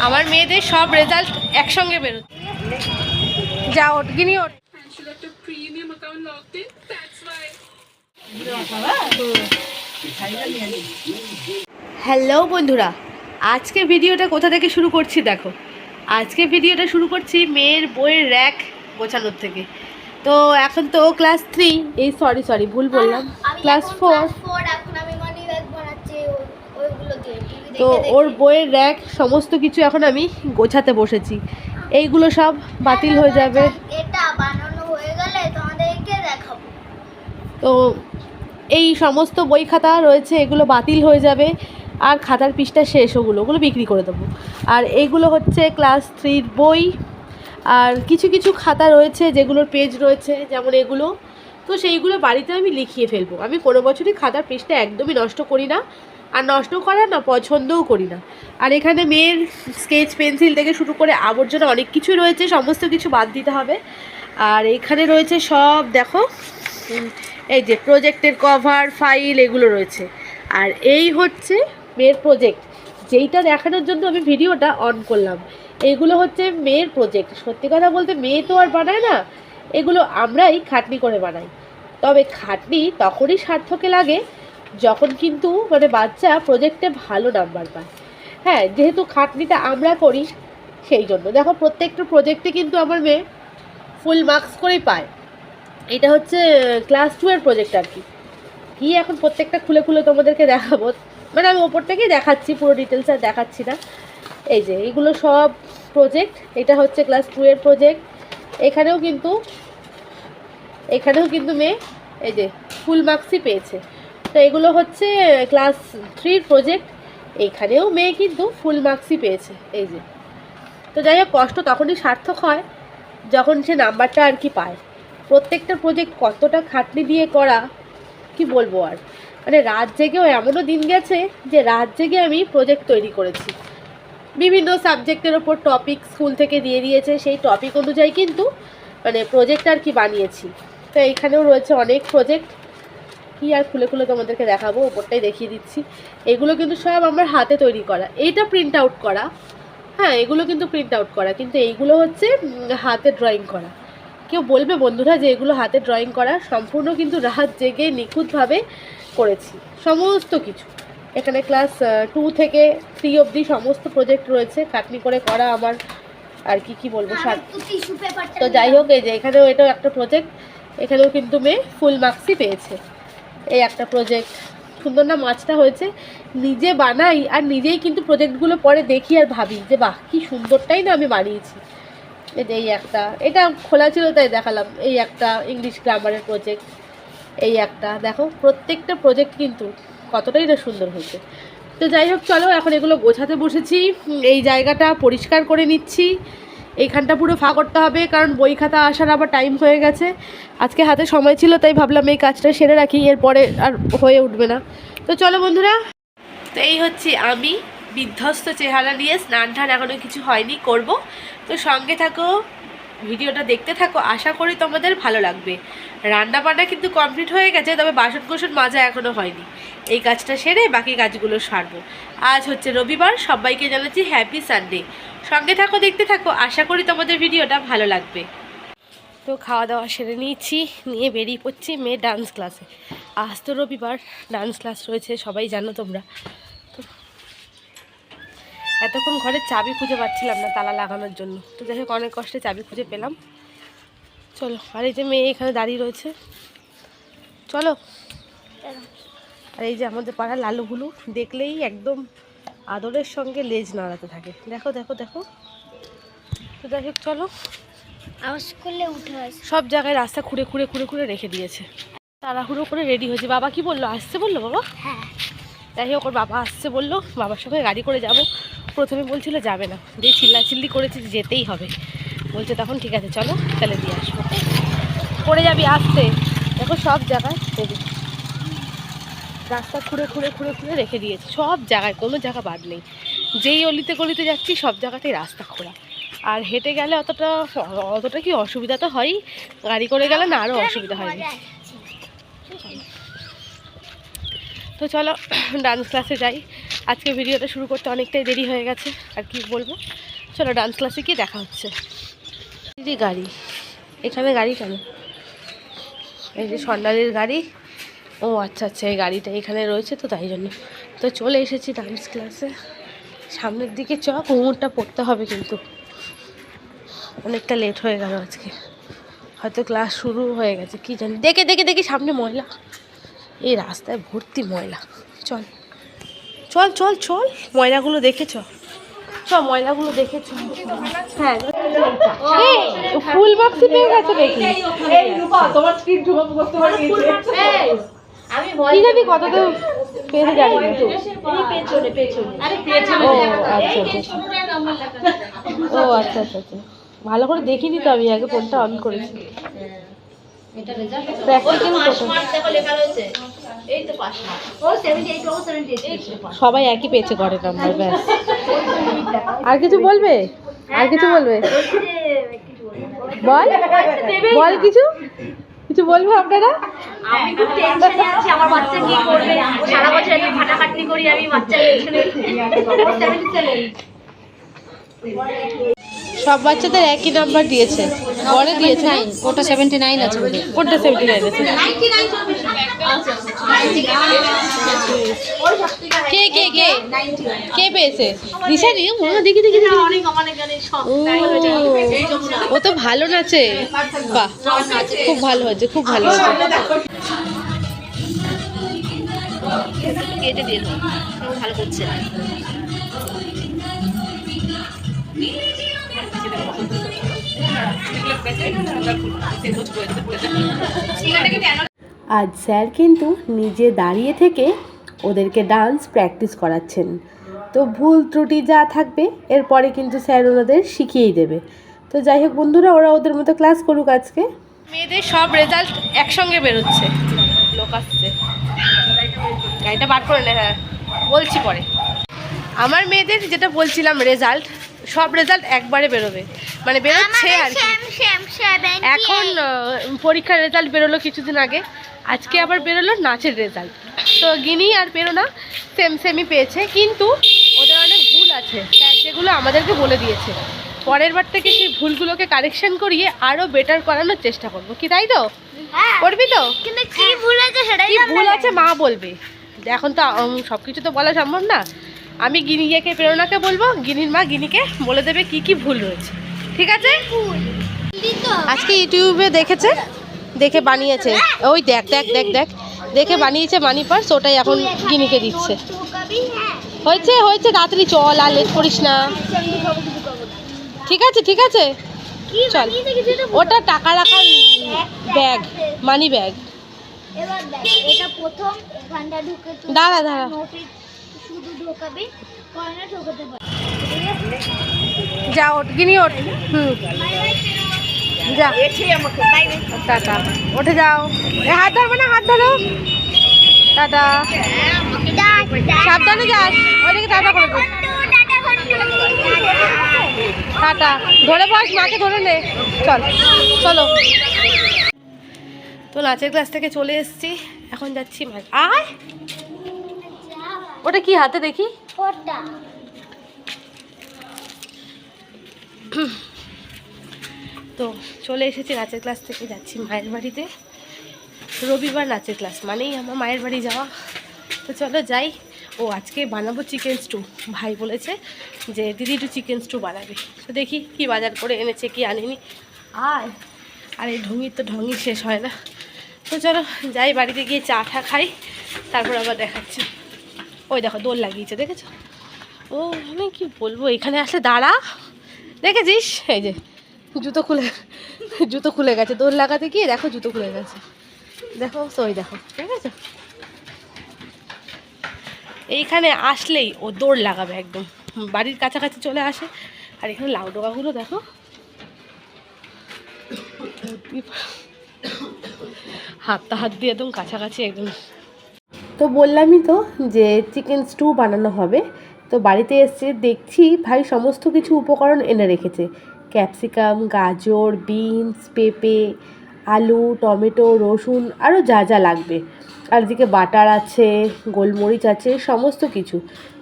আমার মেয়েদের সব রেজাল্ট একসঙ্গে বেরোচ্ছে। যা ওঠ গিনি ওঠ। হ্যালো বন্ধুরা, আজকে ভিডিওটা কোথা থেকে শুরু করছি দেখো। আজকে ভিডিওটা শুরু করছি মেয়ের বইয়ের র্যাক গোছানোর থেকে। তো এখন তো ক্লাস 3, এই সরি ভুল বললাম, ক্লাস 4। তো ওর বইয়ের র্যাক সমস্ত কিছু এখন আমি গোছাতে বসেছি। এইগুলো সব বাতিল হয়ে যাবে। এটা বানানো হয়ে গেলে তোমাদেরকে দেখাবো। তো এই সমস্ত বই খাতা রয়েছে, এগুলো বাতিল হয়ে যাবে আর খাতার পিসটা শেষ, ওগুলো বিক্রি করে দেবো। আর এইগুলো হচ্ছে ক্লাস 3 বই। আর কিছু কিছু খাতা রয়েছে যেগুলোর পেজ রয়েছে, যেমন এগুলো। তো সেইগুলো বাড়িতে আমি লিখিয়ে ফেলবো। আমি কোনো বছরই খাতার পেজটা একদমই নষ্ট করি না, আর নষ্ট করার না পছন্দও করি না। আর এখানে মেয়ের স্কেচ পেন্সিল থেকে শুরু করে আবর্জনা অনেক কিছু রয়েছে, সমস্ত কিছু বাদ দিতে হবে। আর এখানে রয়েছে সব দেখো, এই যে প্রজেক্টের কভার, ফাইল, এগুলো রয়েছে। আর এই হচ্ছে মেয়ের প্রজেক্ট, যেইটা দেখানোর জন্য আমি ভিডিওটা অন করলাম। এইগুলো হচ্ছে মেয়ের প্রজেক্ট। সত্যি কথা বলতে মেয়ে তো আর বানায় না, এগুলো আমরাই খাটনি করে বানাই। তবে খাটনি তখনই সার্থকে লাগে যখন কিন্তু বাচ্চা প্রজেক্টে ভালো নাম্বার পায়। হ্যাঁ, যেহেতু খাটনিটা আমরা করি সেই জন্য দেখো প্রত্যেকটা প্রজেক্টে কিন্তু আমার মেয়ে ফুল মার্কস করেই পায়। এটা হচ্ছে ক্লাস 2 এর প্রজেক্ট আর কি এখন প্রত্যেকটা খুলে খুলে তোমাদেরকে দেখাবো। আমি ওপর থেকেই দেখাচ্ছি, পুরো ডিটেলস আর দেখাচ্ছি না। এই যে এইগুলো সব প্রজেক্ট, এটা হচ্ছে ক্লাস 2 এর প্রজেক্ট। এখানেও কিন্তু মেয়ে এই যে ফুল মার্কসই পেয়েছে। তো এগুলো হচ্ছে ক্লাস 3 প্রজেক্ট, এইখানেও মেয়ে কিন্তু ফুল মার্কসই পেয়েছে। এই যে, তো যাই হোক, কষ্ট তখনই সার্থক হয় যখন সে নাম্বারটা আর কি পায়। প্রত্যেকটা প্রজেক্ট কতটা খাটনি দিয়ে করা কি বলবো আর। রাত জেগেও এমনও দিন গেছে যে রাত জেগে আমি প্রজেক্ট তৈরি করেছি। বিভিন্ন সাবজেক্টের ওপর টপিক স্কুল থেকে দিয়ে দিয়েছে, সেই টপিক অনুযায়ী কিন্তু প্রজেক্ট আর কি বানিয়েছি। তো এইখানেও রয়েছে অনেক প্রজেক্ট, কি আর খুলে খুলে তোমাদেরকে দেখাবো, ওপরটাই দেখিয়ে দিচ্ছি। এগুলো কিন্তু সব আমার হাতে তৈরি করা, এইটা প্রিন্ট আউট করা। হ্যাঁ, এগুলো কিন্তু প্রিন্ট আউট করা, কিন্তু এইগুলো হচ্ছে হাতে ড্রয়িং করা। কেউ বলবে বন্ধুরা যে এগুলো হাতে ড্রয়িং করা, সম্পূর্ণ কিন্তু রাত জেগে নিখুঁতভাবে করেছি সমস্ত কিছু। এখানে ক্লাস 2 থেকে 3 অবধি সমস্ত প্রজেক্ট রয়েছে খাটনি করে করা আমার, আর কি বলবো স্যার। তো যাই হোক, এই যে এখানেও এটাও একটা প্রজেক্ট, এখানেও কিন্তু মেয়ে ফুল মার্কসই পেয়েছে। এই একটা প্রজেক্ট, সুন্দর না মাছটা হয়েছে। নিজে বানাই আর নিজেই কিন্তু প্রজেক্টগুলো পরে দেখি আর ভাবি যে বাহ, কি সুন্দরটাই না আমি বানিয়েছি। এই একটা, এটা খোলা ছিল তাই দেখালাম। এই একটা ইংলিশ গ্রামারের প্রজেক্ট। এই একটা দেখো, প্রত্যেকটা প্রজেক্ট কিন্তু কতটাই না সুন্দর হয়েছে। তো যাই হোক, চলো এখন এগুলো গোছাতে বসেছি। এই জায়গাটা পরিষ্কার করে নিচ্ছি। এইখানটা পুরো ফাঁকা করতে হবে, কারণ বই খাতা আসার আবার টাইম হয়ে গেছে। আজকে হাতে সময় ছিল তাই ভাবলাম এই কাজটা সেরে রাখি, এরপরে আর হয়ে উঠবে না। তো চলো বন্ধুরা, তো এই হচ্ছে আমি বিধ্বস্ত চেহারা নিয়ে, স্নান টান এখনও কিছু হয়নি, করব। তো সঙ্গে থাকো, ভিডিওটা দেখতে থাকো, আশা করি তোমাদের ভালো লাগবে। রান্না বান্না কিন্তু কমপ্লিট হয়ে গেছে, তবে বাসন কোসন মাজা এখনও হয়নি। এই কাজটা সেরে বাকি কাজগুলো সারবো। আজ হচ্ছে রবিবার, সবাইকে জানাচ্ছি হ্যাপি সানডে। সঙ্গে থাকো, দেখতে থাকো, আশা করি তোমাদের ভিডিওটা ভালো লাগবে। তো খাওয়া দাওয়া সেরে নিয়েছি, নিয়ে বেরিয়ে পড়ছি মেয়ে ডান্স ক্লাসে। আজ তো রবিবার, ডান্স ক্লাস রয়েছে, সবাই জানো তোমরা। তো এতক্ষণ ঘরে চাবি খুঁজে পাচ্ছিলাম না তালা লাগানোর জন্য, তো যাই হোক অনেক কষ্টে চাবি খুঁজে পেলাম। চলো, আর এই যে মেয়ে এখানে দাঁড়িয়ে রয়েছে, চলো। আর এই যে আমাদের পাড়ার লালু ভুলু, দেখলেই একদম আদরের সঙ্গে লেজ নাড়াতে থাকে। দেখো দেখো দেখো। তো যাই হোক চলো, সব জায়গায় রাস্তা খুঁড়ে খুঁড়ে খুঁড়ে খুঁড়ে রেখে দিয়েছে। তাড়াহুড়ো করে রেডি হয়েছে। বাবা কি বললো, আসছে বললো বাবা? হ্যাঁ। যাই হোক, ওর বাবা আসছে বললো, বাবার সঙ্গে গাড়ি করে যাব। প্রথমে বলছিল যাবে না, যে চিল্লাচিল্লি করেছে যেতেই হবে, বলছে তখন ঠিক আছে চলো তাহলে দিয়ে আসবো। পড়ে যাবি আসতে। দেখো সব জায়গায় রাস্তা খুঁড়ে খুঁড়ে খুঁড়ে খুঁড়ে রেখে দিয়েছে, সব জায়গায়, কোনো জায়গা বাদ নেই। যেই অলিতে গলিতে যাচ্ছি সব জায়গাতেই রাস্তা খোঁড়া। আর হেঁটে গেলে অতটা কি অসুবিধা তো হয়ই, গাড়ি করে গেলে না আরও অসুবিধা হয়। তো চলো ডান্স ক্লাসে যাই। আজকে ভিডিওটা শুরু করতে অনেকটাই দেরি হয়ে গেছে, আর কি বলবো। চলো ডান্স ক্লাসে গিয়ে দেখা হচ্ছে। দিদি গাড়ি, এখানে গাড়ি কেন? এই যে স্বর্ণালীর গাড়ি। ও আচ্ছা আচ্ছা, এই গাড়িটা এখানে রয়েছে তো তাই জন্য। তো চলে এসেছি ডান্স ক্লাসে। সামনের দিকে ঘুমুরটা পড়তে হবে, কিন্তু অনেকটা লেট হয়ে গেল আজকে। হয়তো ক্লাস শুরু হয়ে গেছে, কি জানি। দেখে দেখে দেখি সামনে ময়লা, এই রাস্তায় ভর্তি ময়লা। চল চল চল চল, ময়লাগুলো দেখে চ, ময়লাগুলো দেখে চ। হ্যাঁ, ফুল বক্সই পেয়ে গেছে দেখি। কি জানি কত তো পেয়ে জানি না। ও আচ্ছা আচ্ছা, ও আচ্ছা আচ্ছা আচ্ছা, ভালো করে দেখিনি তো, আমি আগে ফোনটা অন করেছি। সবাই একই পেয়েছে ঘরে নাম্বার, ব্যাস। আর কিছু বলবে? আর কিছু বলবে? বল বল, কিছু কিছু বলবে আপনারা? আমি খুব টেনশনে আছি, আমার বাচ্চা কি করবে। সারা বছর আমি ফাটাফাটি করি, আমি বাচ্চা টেনশনে। সব বাচ্চাদের একই নাম্বার দিয়েছে, পরে দিয়েছে। ওটা 79 আছে, কোনটা 79 আছে? কে কে কে কে পেয়েছে? দিশা নি, দেখি দেখি দেখি। ও তো ভালো নাচে, বাহ, খুব ভালো হয়েছে, খুব ভালো হয়েছে। কেটে দিয়ে দাও, ভালো করছে। আজ স্যার কিন্তু নিজে দাঁড়িয়ে থেকে ওদেরকে ডান্স প্র্যাকটিস করাচ্ছেন। তো ভুল ত্রুটি যা থাকবে এরপরে কিন্তু স্যার ওনাদের শিখিয়েই দেবে। তো যাই হোক বন্ধুরা, ওরা ওদের মতো ক্লাস করুক আজকে। মেয়েদের সব রেজাল্ট একসঙ্গে বেরোচ্ছে, লোক আসছে। গাড়িটা বার করে নে, হ্যাঁ বলছি পরে। আমার মেয়েদের যেটা বলছিলাম, রেজাল্ট, সব রেজাল্ট একবারে বেরোবে, মানে বেরোচ্ছে আর কি। এখন পরীক্ষার রেজাল্ট বেরোলো কিছুদিন আগে, আজকে আবার বেরোলো নাচের রেজাল্ট। তো গিনি আর পেরোনা সেমই পেয়েছে, কিন্তু ওদের অনেক ভুল আছে, স্যার যেগুলো আমাদেরকে বলে দিয়েছে। পরের বার থেকে সেই ভুলগুলোকে কারেকশন করিয়ে আরও বেটার করানোর চেষ্টা করবো, কি তাই তো? করবি তো? কিন্তু কি ভুল আছে সেটাই, কি ভুল আছে মা বলবে, এখন তো সব কিছু তো বলা সম্ভব না। আমি গিনিকে প্রেরণাকে বলবো, গিনির মা গিনিকে বলে দেবে কি কি ভুল রয়েছে, ঠিক আছে? আজকে ইউটিউবে দেখেছে, দেখে বানিয়েছে, ওই দেখ দেখ দেখ দেখ, দেখে বানিয়েছে মানি পার্স, ওটাই এখন গিনিকে দিচ্ছে। হয়েছে হয়েছে, তাড়াতাড়ি চল, আর লেট করিস না। ঠিক আছে ঠিক আছে, চল। ওটা টাকা রাখার ব্যাগ, মানি ব্যাগ। এবার দেখ, এটা প্রথম, এখানটা ঢুকে দাঁড়া দাঁড়া, শুধু ঢোকাবি, কয়না ঢোকাতে পারবি। যা ওঠ গিনি, ওঠ। যা টাটা, ওঠে যাও। হাত ধরবে না, হাত ধরো। টাটা, সাবধানে যাস, ওইদিকে টাটা করে দে। টাটা, ধরে বস, মাকে ধরে নে। চল চলো। তো নাচের ক্লাস থেকে চলে এসেছি, এখন যাচ্ছি আয়। ওটা কি হাতে দেখি? তো চলে এসেছি নাচের ক্লাস থেকে, যাচ্ছি মায়ের বাড়িতে। রবিবার নাচের ক্লাস মানেই আমার মায়ের বাড়ি যাওয়া। তো চলো যাই। ও আজকে বানাবো চিকেন স্টু, ভাই বলেছে যে দিদি একটু চিকেন স্টু বানাবে। তো দেখি কি বাজার করে এনেছে, কি আনেনি। আর এই ঢঙির তো ঢঙই শেষ হয় না। তো চলো যাই, বাড়িতে গিয়ে চা টা খাই, তারপর আবার দেখাচ্ছি। ওই দেখো দোল লাগিয়েছে, দেখেছো? ও আমি কি বলবো, এখানে আসলে দাঁড়া, দেখেছিস? এই যে জুতো খুলে গেছে, দোল লাগাতে গিয়ে দেখো জুতো খুলে গেছে, দেখো। তো ওই দেখো, ঠিক আছে? এইখানে আসলেই ও দৌড় লাগাবে, একদম বাড়ির কাছাকাছি চলে আসে। আর এখানে লাউ ডোকাগুলো দেখো, হাত দিয়ে একদম কাছাকাছি একদম। তো বললামই তো যে চিকেন স্টু বানানো হবে। তো বাড়িতে এসে দেখছি ভাই সমস্ত কিছু উপকরণ এনে রেখেছে। ক্যাপসিকাম, গাজর, বিনস, পেঁপে, আলু, টমেটো, রসুন আরও যা যা লাগবে। আর এদিকে বাটার আছে, গোলমরিচ আছে, সমস্ত কিছু।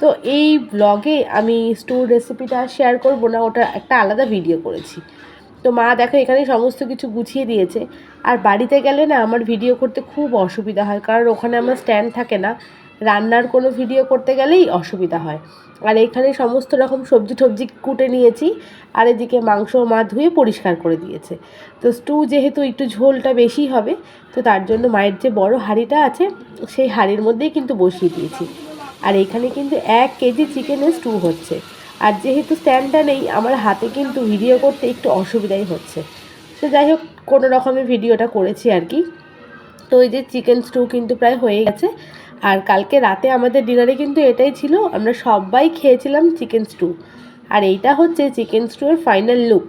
তো এই ব্লগে আমি স্টুর রেসিপিটা শেয়ার করব না, ওটা একটা আলাদা ভিডিও করেছি। তো মা দেখো এখানে সমস্ত কিছু গুছিয়ে দিয়েছে। আর বাড়িতে গেলে না আমার ভিডিও করতে খুব অসুবিধা হয়, কারণ ওখানে আমার স্ট্যান্ড থাকে না, রান্নার কোনো ভিডিও করতে গেলেই অসুবিধা হয়। আর এখানে সমস্ত রকম সবজি টবজি কুটে নিয়েছি, আর এদিকে মাংস মা ধুয়ে পরিষ্কার করে দিয়েছে। তো স্টু যেহেতু একটু ঝোলটা বেশি হবে, তো তার জন্য মায়ের যে বড় হাঁড়িটা আছে সেই হাঁড়ির মধ্যেই কিন্তু বসিয়ে দিয়েছি। আর এখানে কিন্তু 1 কেজি চিকেনের স্টু হচ্ছে। আর যেহেতু স্ট্যান্ডটা নেই, আমার হাতে কিন্তু ভিডিও করতে একটু অসুবিধাই হচ্ছে। তো যাই হোক, কোনো রকমের ভিডিওটা করেছি আর কি। তো এই যে চিকেন স্টু কিন্তু প্রায় হয়ে গেছে। আর কালকে রাতে আমাদের ডিনারে কিন্তু এটাই ছিল, আমরা সবাই খেয়েছিলাম চিকেন স্টু। আর এইটা হচ্ছে চিকেন স্টুয়ের ফাইনাল লুক।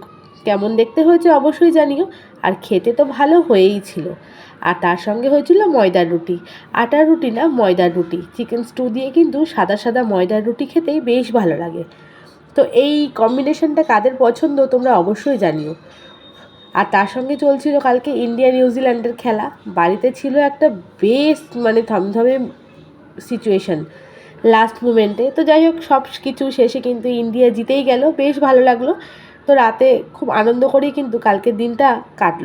কেমন দেখতে হয়েছে অবশ্যই জানিও। আর খেতে তো ভালো হয়েই ছিল। আর তার সঙ্গে হয়েছিল ময়দার রুটি, আটার রুটি না, ময়দার রুটি। চিকেন স্টু দিয়ে কিন্তু সাদা সাদা ময়দার রুটি খেতেই বেশ ভালো লাগে। তো এই কম্বিনেশনটা কাদের পছন্দ তোমরা অবশ্যই জানিও। আর তার সঙ্গে চলছিল কালকে ইন্ডিয়া নিউজিল্যান্ডের খেলা। বাড়িতে ছিল একটা বেশ থমথমে সিচুয়েশন লাস্ট মোমেন্টে। তো যাই হোক, সব কিছু শেষে কিন্তু ইন্ডিয়া জিতেই গেল, বেশ ভালো লাগলো। তো রাতে খুব আনন্দ করেই কিন্তু কালকের দিনটা কাটলো।